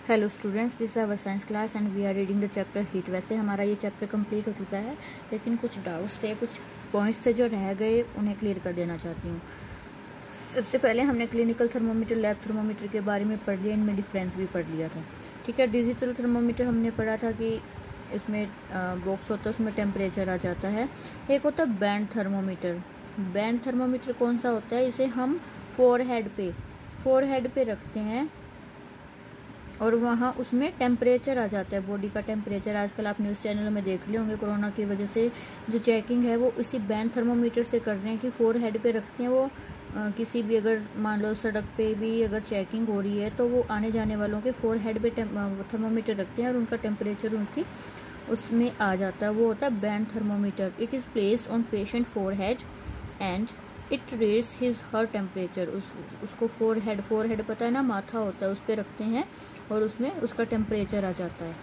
Hello students, this is our science class and we are reading the chapter heat. वैसे हमारा ये chapter complete हो चुका है, लेकिन कुछ डाउट्स थे, कुछ पॉइंट्स थे जो रह गए, उन्हें क्लियर कर देना चाहती हूँ। सबसे पहले हमने क्लिनिकल थर्मोमीटर, लैब थर्मोमीटर के बारे में पढ़ लिया, इनमें डिफरेंस भी पढ़ लिया था। ठीक है, डिजिटल थर्मोमीटर हमने पढ़ा था कि इसमें बॉक्स होता है, उसमें टेम्परेचर आ जाता है। एक होता है बैंड थर्मोमीटर। बैंड थर्मोमीटर कौन सा होता है? इसे हम फोरहेड पे रखते हैं और वहाँ उसमें टेम्परेचर आ जाता है, बॉडी का टेम्परेचर। आजकल आप न्यूज़ चैनल में देख लिए होंगे, कोरोना की वजह से जो चेकिंग है वो इसी बैंड थर्मोमीटर से कर रहे हैं कि फोरहेड पे रखते हैं वो। किसी भी अगर मान लो सड़क पे भी अगर चेकिंग हो रही है तो वो आने जाने वालों के फोरहेड पे थर्मोमीटर रखते हैं और उनका टेम्परेचर उनकी उसमें आ जाता है। वो होता है band thermometer. It is placed on patient forehead and it reads his her temperature. उसको फोरहेड पता है ना, माथा होता है, उस पर रखते हैं और उसमें उसका टेम्परेचर आ जाता है।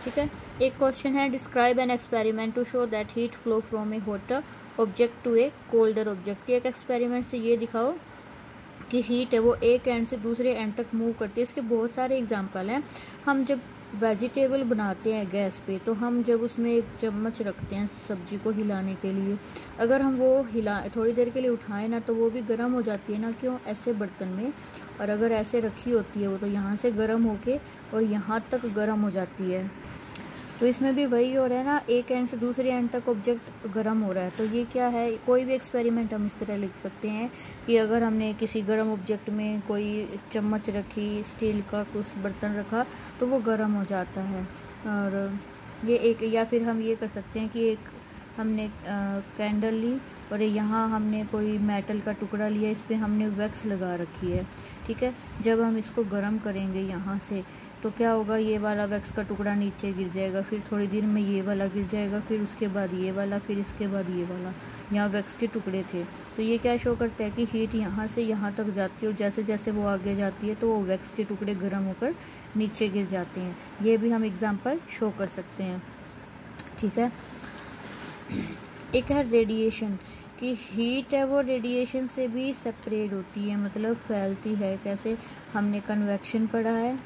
ठीक है, एक क्वेश्चन है, describe an experiment to show that heat flow from a hotter object to a colder object. एक एक्सपेरिमेंट से ये दिखाओ कि हीट है वो एक एंड से दूसरे एंड तक मूव करती है। इसके बहुत सारे एग्जाम्पल हैं। हम जब वेजिटेबल बनाते हैं गैस पे, तो हम जब उसमें एक चम्मच रखते हैं सब्जी को हिलाने के लिए, अगर हम वो थोड़ी देर के लिए उठाएं ना तो वो भी गर्म हो जाती है ना, क्यों? ऐसे बर्तन में। और अगर ऐसे रखी होती है वो तो यहाँ से गर्म होके और यहाँ तक गर्म हो जाती है। तो इसमें भी वही हो रहा है ना, एक एंड से दूसरे एंड तक ऑब्जेक्ट गर्म हो रहा है। तो ये क्या है? कोई भी एक्सपेरिमेंट हम इस तरह लिख सकते हैं कि अगर हमने किसी गर्म ऑब्जेक्ट में कोई चम्मच रखी, स्टील का कुछ बर्तन रखा, तो वो गर्म हो जाता है। और ये एक, या फिर हम ये कर सकते हैं कि एक हमने कैंडल ली और यहाँ हमने कोई मेटल का टुकड़ा लिया, इस पर हमने वैक्स लगा रखी है। ठीक है, जब हम इसको गर्म करेंगे यहाँ से तो क्या होगा? ये वाला वैक्स का टुकड़ा नीचे गिर जाएगा, फिर थोड़ी देर में ये वाला गिर जाएगा, फिर उसके बाद ये वाला, फिर इसके बाद ये वाला। यहाँ वैक्स के टुकड़े थे। तो ये क्या शो करता है कि हीट यहाँ से यहाँ तक जाती है और जैसे जैसे वो आगे जाती है तो वो वैक्स के टुकड़े गर्म होकर नीचे गिर जाते हैं। ये भी हम एग्जाम्पल शो कर सकते हैं। ठीक है, एक है रेडिएशन, कि हीट है वो रेडिएशन से भी सेपरेट होती है, मतलब फैलती है। कैसे? हमने कन्वेक्शन पढ़ा है,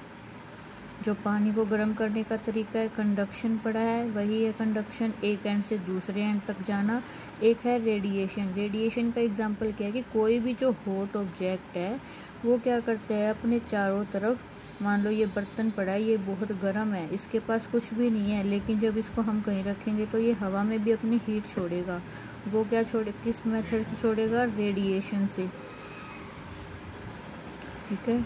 जो पानी को गर्म करने का तरीका है। कंडक्शन पढ़ा है, वही है कंडक्शन, एक एंड से दूसरे एंड तक जाना। एक है रेडिएशन। रेडिएशन का एग्जांपल क्या है कि कोई भी जो हॉट ऑब्जेक्ट है वो क्या करता है, अपने चारों तरफ, मान लो ये बर्तन पड़ा है, ये बहुत गर्म है, इसके पास कुछ भी नहीं है, लेकिन जब इसको हम कहीं रखेंगे तो ये हवा में भी अपनी हीट छोड़ेगा। वो क्या किस मेथड से छोड़ेगा? रेडिएशन से। ठीक है,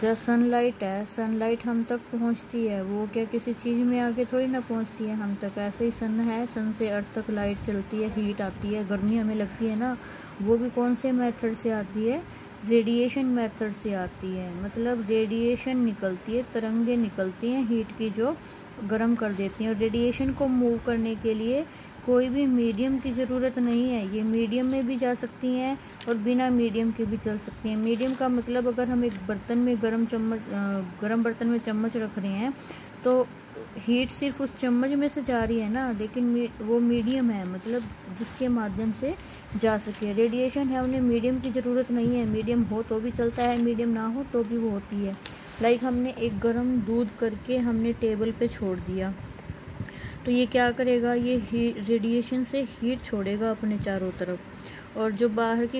जब सनलाइट है, सनलाइट हम तक पहुंचती है, वो क्या किसी चीज़ में आके थोड़ी ना पहुंचती है हम तक। ऐसे ही सन है, सन से अर्थ तक लाइट चलती है, हीट आती है, गर्मी हमें लगती है ना, वो भी कौन से मेथड से आती है? रेडिएशन मेथड से आती है। मतलब रेडिएशन निकलती है, तरंगे निकलती हैं हीट की, जो गर्म कर देती हैं। और रेडिएशन को मूव करने के लिए कोई भी मीडियम की ज़रूरत नहीं है। ये मीडियम में भी जा सकती हैं और बिना मीडियम के भी चल सकती हैं। मीडियम का मतलब अगर हम एक बर्तन में गर्म बर्तन में चम्मच रख रहे हैं तो हीट सिर्फ उस चम्मच में से जा रही है ना, लेकिन वो मीडियम है, मतलब जिसके माध्यम से जा सके। रेडिएशन है, उन्हें मीडियम की ज़रूरत नहीं है। मीडियम हो तो भी चलता है, मीडियम ना हो तो भी वो होती है। लाइक हमने एक गर्म दूध करके हमने टेबल पे छोड़ दिया, तो ये क्या करेगा? ये रेडिएशन से हीट छोड़ेगा अपने चारों तरफ, और जो बाहर की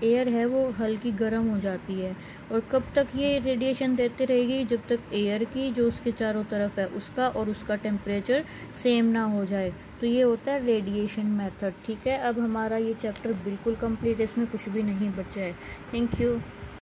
एयर है वो हल्की गर्म हो जाती है। और कब तक ये रेडिएशन देते रहेगी? जब तक एयर की जो उसके चारों तरफ है उसका और उसका टेम्परेचर सेम ना हो जाए। तो ये होता है रेडिएशन मेथड। ठीक है, अब हमारा ये चैप्टर बिल्कुल कंप्लीट है, इसमें कुछ भी नहीं बचा है। Thank you.